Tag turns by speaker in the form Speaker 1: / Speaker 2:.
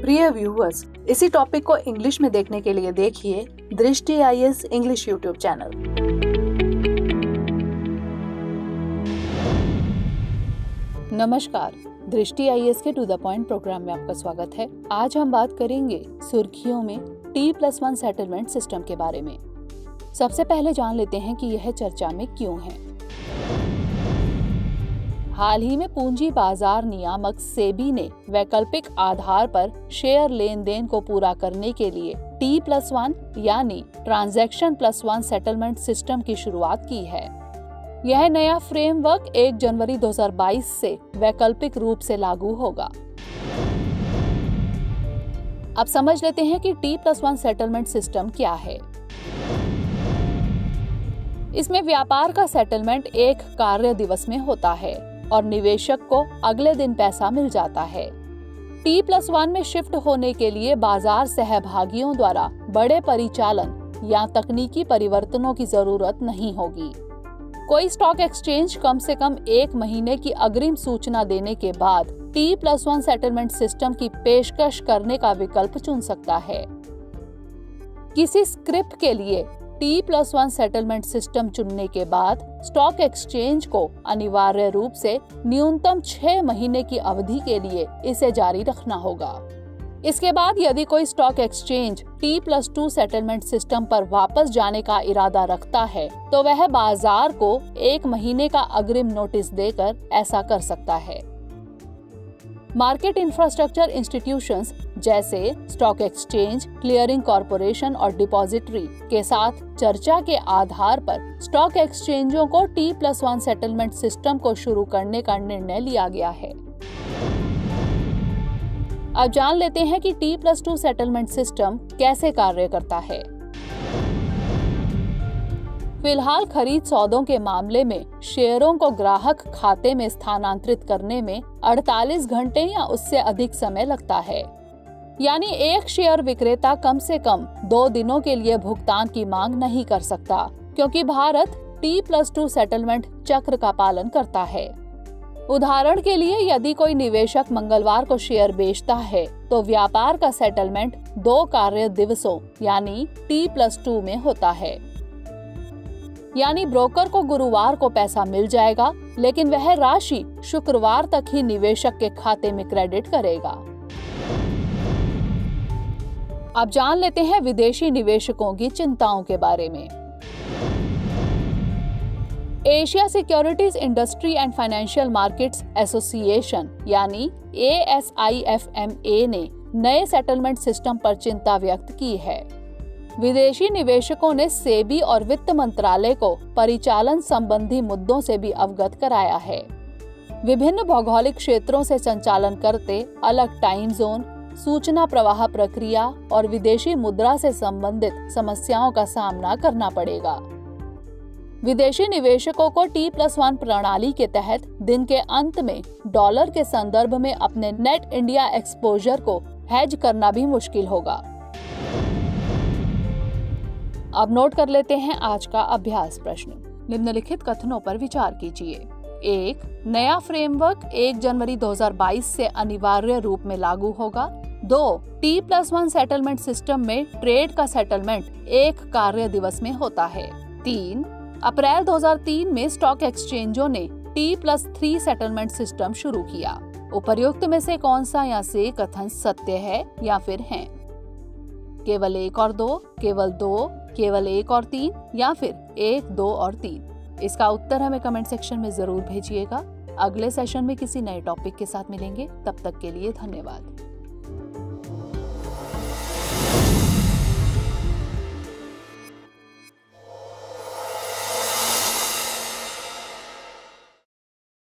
Speaker 1: प्रिय व्यूअर्स, इसी टॉपिक को इंग्लिश में देखने के लिए देखिए दृष्टि IAS इंग्लिश यूट्यूब चैनल। नमस्कार, दृष्टि IAS के टू द पॉइंट प्रोग्राम में आपका स्वागत है। आज हम बात करेंगे सुर्खियों में T+1 सेटलमेंट सिस्टम के बारे में। सबसे पहले जान लेते हैं कि यह चर्चा में क्यों है। हाल ही में पूंजी बाजार नियामक सेबी ने वैकल्पिक आधार पर शेयर लेन देन को पूरा करने के लिए T+1 यानी ट्रांजैक्शन प्लस 1 सेटलमेंट सिस्टम की शुरुआत की है। यह नया फ्रेमवर्क 1 जनवरी 2022 से वैकल्पिक रूप से लागू होगा। अब समझ लेते हैं कि T+1 सेटलमेंट सिस्टम क्या है। इसमें व्यापार का सेटलमेंट 1 कार्य दिवस में होता है और निवेशक को अगले दिन पैसा मिल जाता है। T+1 में शिफ्ट होने के लिए बाजार सहभागियों द्वारा बड़े परिचालन या तकनीकी परिवर्तनों की जरूरत नहीं होगी। कोई स्टॉक एक्सचेंज कम से कम 1 महीने की अग्रिम सूचना देने के बाद T+1 सेटलमेंट सिस्टम की पेशकश करने का विकल्प चुन सकता है। किसी स्क्रिप्ट के लिए T+1 सेटलमेंट सिस्टम चुनने के बाद स्टॉक एक्सचेंज को अनिवार्य रूप से न्यूनतम 6 महीने की अवधि के लिए इसे जारी रखना होगा। इसके बाद यदि कोई stock exchange T+2 settlement system पर वापस जाने का इरादा रखता है तो वह बाजार को 1 महीने का अग्रिम नोटिस देकर ऐसा कर सकता है। मार्केट इंफ्रास्ट्रक्चर इंस्टीट्यूशंस जैसे स्टॉक एक्सचेंज, क्लियरिंग कॉरपोरेशन और डिपॉजिटरी के साथ चर्चा के आधार पर स्टॉक एक्सचेंजों को T+1 सेटलमेंट सिस्टम को शुरू करने का निर्णय लिया गया है। अब जान लेते हैं कि T+2 सेटलमेंट सिस्टम कैसे कार्य करता है। फिलहाल खरीद सौदों के मामले में शेयरों को ग्राहक खाते में स्थानांतरित करने में 48 घंटे या उससे अधिक समय लगता है। यानी एक शेयर विक्रेता कम से कम 2 दिनों के लिए भुगतान की मांग नहीं कर सकता, क्योंकि भारत T+2 सेटलमेंट चक्र का पालन करता है। उदाहरण के लिए यदि कोई निवेशक मंगलवार को शेयर बेचता है तो व्यापार का सेटलमेंट 2 कार्य दिवसों यानी T+2 में होता है। यानी ब्रोकर को गुरुवार को पैसा मिल जाएगा, लेकिन वह राशि शुक्रवार तक ही निवेशक के खाते में क्रेडिट करेगा। अब जान लेते हैं विदेशी निवेशकों की चिंताओं के बारे में। Asia securities industry and financial markets association यानी ASIFMA ने नए सेटलमेंट सिस्टम पर चिंता व्यक्त की है। विदेशी निवेशकों ने सेबी और वित्त मंत्रालय को परिचालन संबंधी मुद्दों से भी अवगत कराया है। विभिन्न भौगोलिक क्षेत्रों से संचालन करते अलग टाइम जोन, सूचना प्रवाह प्रक्रिया और विदेशी मुद्रा से संबंधित समस्याओं का सामना करना पड़ेगा। विदेशी निवेशकों को T+1 प्रणाली के तहत दिन के अंत में डॉलर के संदर्भ में अपने नेट इंडिया एक्सपोजर को हेज करना भी मुश्किल होगा। अब नोट कर लेते हैं आज का अभ्यास प्रश्न। निम्नलिखित कथनों पर विचार कीजिए। 1. नया फ्रेमवर्क 1 जनवरी 2022 से अनिवार्य रूप में लागू होगा। 2. T+1 सेटलमेंट सिस्टम में ट्रेड का सेटलमेंट 1 कार्य दिवस में होता है। 3. अप्रैल 2003 में स्टॉक एक्सचेंजों ने T+3 सेटलमेंट सिस्टम शुरू किया। उपर्युक्त में से कौन सा या से कथन सत्य है या फिर है? केवल 1 और 2, केवल 2, केवल 1 और 3 या फिर 1, 2 और 3? इसका उत्तर हमें कमेंट सेक्शन में जरूर भेजिएगा। अगले सेशन में किसी नए टॉपिक के साथ मिलेंगे। तब तक के लिए धन्यवाद।